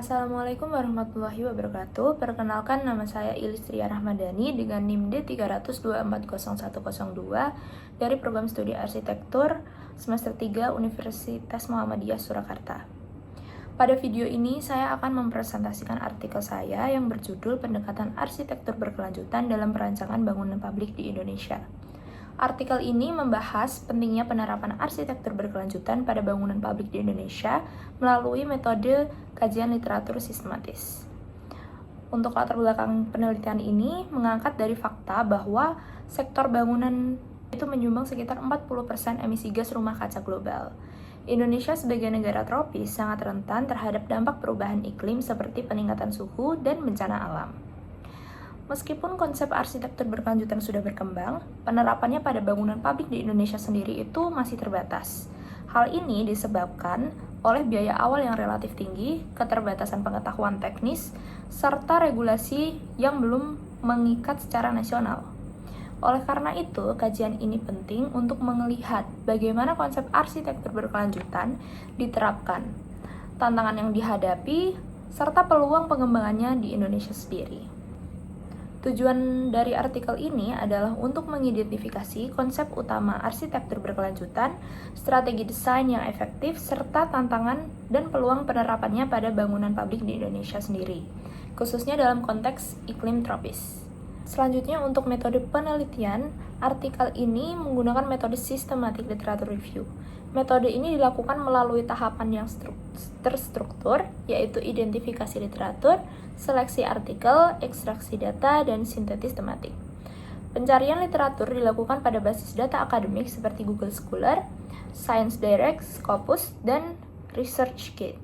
Assalamualaikum warahmatullahi wabarakatuh. Perkenalkan, nama saya Ilistria Rahmadani dengan NIM D3240102 dari Program Studi Arsitektur semester 3 Universitas Muhammadiyah Surakarta. Pada video ini saya akan mempresentasikan artikel saya yang berjudul Pendekatan Arsitektur Berkelanjutan dalam Perancangan Bangunan Publik di Indonesia. Artikel ini membahas pentingnya penerapan arsitektur berkelanjutan pada bangunan publik di Indonesia melalui metode kajian literatur sistematis. Untuk latar belakang penelitian ini mengangkat dari fakta bahwa sektor bangunan itu menyumbang sekitar 40% emisi gas rumah kaca global. Indonesia sebagai negara tropis sangat rentan terhadap dampak perubahan iklim seperti peningkatan suhu dan bencana alam. Meskipun konsep arsitektur berkelanjutan sudah berkembang, penerapannya pada bangunan publik di Indonesia sendiri itu masih terbatas. Hal ini disebabkan oleh biaya awal yang relatif tinggi, keterbatasan pengetahuan teknis, serta regulasi yang belum mengikat secara nasional. Oleh karena itu, kajian ini penting untuk melihat bagaimana konsep arsitektur berkelanjutan diterapkan, tantangan yang dihadapi, serta peluang pengembangannya di Indonesia sendiri. Tujuan dari artikel ini adalah untuk mengidentifikasi konsep utama arsitektur berkelanjutan, strategi desain yang efektif, serta tantangan dan peluang penerapannya pada bangunan publik di Indonesia sendiri, khususnya dalam konteks iklim tropis. Selanjutnya, untuk metode penelitian, artikel ini menggunakan metode systematic literature review. Metode ini dilakukan melalui tahapan yang terstruktur, yaitu identifikasi literatur, seleksi artikel, ekstraksi data, dan sintetis tematik. Pencarian literatur dilakukan pada basis data akademik seperti Google Scholar, Science Direct, Scopus, dan ResearchGate.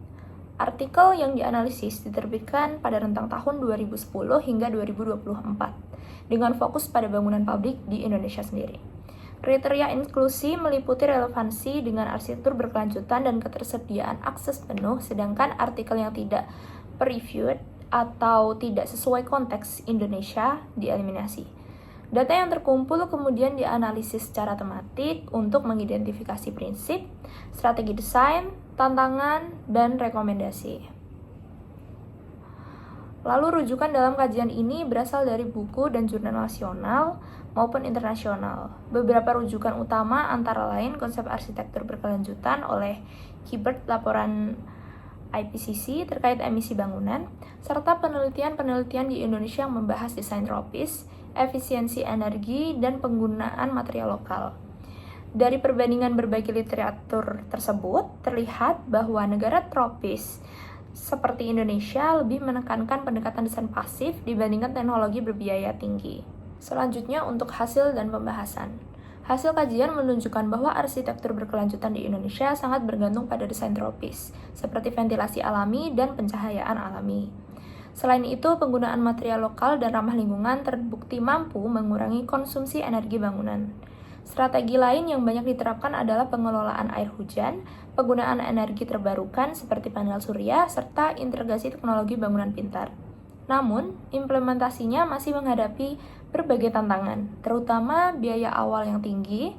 Artikel yang dianalisis diterbitkan pada rentang tahun 2010 hingga 2024, dengan fokus pada bangunan publik di Indonesia sendiri. Kriteria inklusi meliputi relevansi dengan arsitektur berkelanjutan dan ketersediaan akses penuh, sedangkan artikel yang tidak peer-reviewed atau tidak sesuai konteks Indonesia dieliminasi. Data yang terkumpul kemudian dianalisis secara tematik untuk mengidentifikasi prinsip, strategi desain, tantangan, dan rekomendasi. Lalu rujukan dalam kajian ini berasal dari buku dan jurnal nasional maupun internasional. Beberapa rujukan utama antara lain konsep arsitektur berkelanjutan oleh Hibbert, laporan IPCC terkait emisi bangunan, serta penelitian-penelitian di Indonesia yang membahas desain tropis, efisiensi energi, dan penggunaan material lokal. Dari perbandingan berbagai literatur tersebut, terlihat bahwa negara tropis seperti Indonesia lebih menekankan pendekatan desain pasif dibandingkan teknologi berbiaya tinggi. Selanjutnya, untuk hasil dan pembahasan. Hasil kajian menunjukkan bahwa arsitektur berkelanjutan di Indonesia sangat bergantung pada desain tropis, seperti ventilasi alami dan pencahayaan alami. Selain itu, penggunaan material lokal dan ramah lingkungan terbukti mampu mengurangi konsumsi energi bangunan. Strategi lain yang banyak diterapkan adalah pengelolaan air hujan, penggunaan energi terbarukan seperti panel surya, serta integrasi teknologi bangunan pintar. Namun, implementasinya masih menghadapi berbagai tantangan, terutama biaya awal yang tinggi,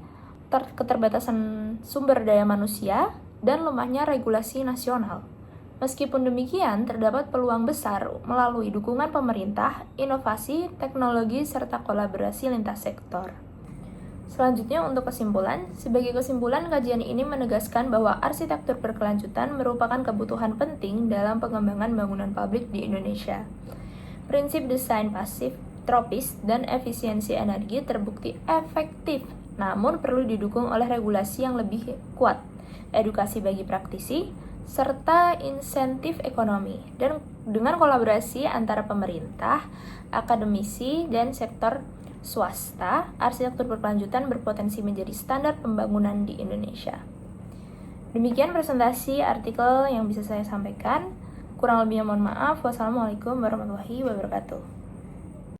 keterbatasan sumber daya manusia, dan lemahnya regulasi nasional. Meskipun demikian, terdapat peluang besar melalui dukungan pemerintah, inovasi, teknologi, serta kolaborasi lintas sektor. Selanjutnya, untuk kesimpulan. Sebagai kesimpulan, kajian ini menegaskan bahwa arsitektur berkelanjutan merupakan kebutuhan penting dalam pengembangan bangunan publik di Indonesia. Prinsip desain pasif, tropis, dan efisiensi energi terbukti efektif, namun perlu didukung oleh regulasi yang lebih kuat, edukasi bagi praktisi, serta insentif ekonomi, dan dengan kolaborasi antara pemerintah, akademisi, dan sektor swasta, arsitektur berkelanjutan berpotensi menjadi standar pembangunan di Indonesia. Demikian presentasi artikel yang bisa saya sampaikan. Kurang lebihnya mohon maaf. Wassalamualaikum warahmatullahi wabarakatuh.